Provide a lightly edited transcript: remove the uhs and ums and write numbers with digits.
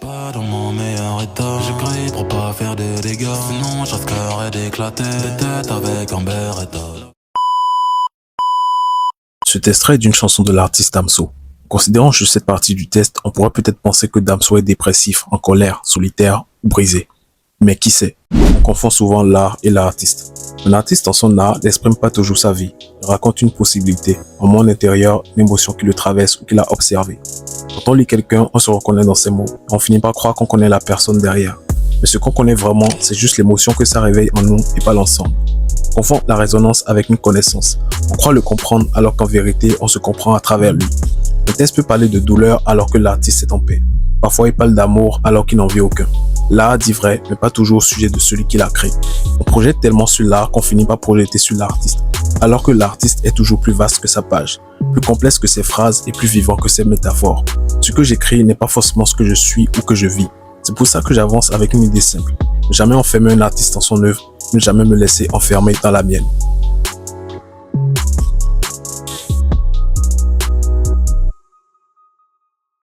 Pas dans mon meilleur état, j'écris pour pas faire de dégâts. Sinon je risquerais d'éclater des têtes avec un Beretta. Cet extrait est d'une chanson de l'artiste Damso. Considérant juste cette partie du test, on pourrait peut-être penser que Damso est dépressif, en colère, solitaire ou brisé. Mais qui sait? On confond souvent l'art et l'artiste. Un artiste en son art n'exprime pas toujours sa vie. Il raconte une possibilité, un monde intérieur, une émotion qui le traverse ou qu'il a observé. Quand on lit quelqu'un, on se reconnaît dans ses mots. On finit par croire qu'on connaît la personne derrière. Mais ce qu'on connaît vraiment, c'est juste l'émotion que ça réveille en nous et pas l'ensemble. On confond la résonance avec une connaissance. On croit le comprendre alors qu'en vérité, on se comprend à travers lui. Le texte peut parler de douleur alors que l'artiste est en paix. Parfois, il parle d'amour alors qu'il n'en vit aucun. L'art dit vrai, mais pas toujours au sujet de celui qui l'a créé. On projette tellement sur l'art qu'on finit par projeter sur l'artiste. Alors que l'artiste est toujours plus vaste que sa page, plus complexe que ses phrases et plus vivant que ses métaphores. Ce que j'écris n'est pas forcément ce que je suis ou que je vis. C'est pour ça que j'avance avec une idée simple. Ne jamais enfermer un artiste dans son œuvre, ne jamais me laisser enfermer dans la mienne.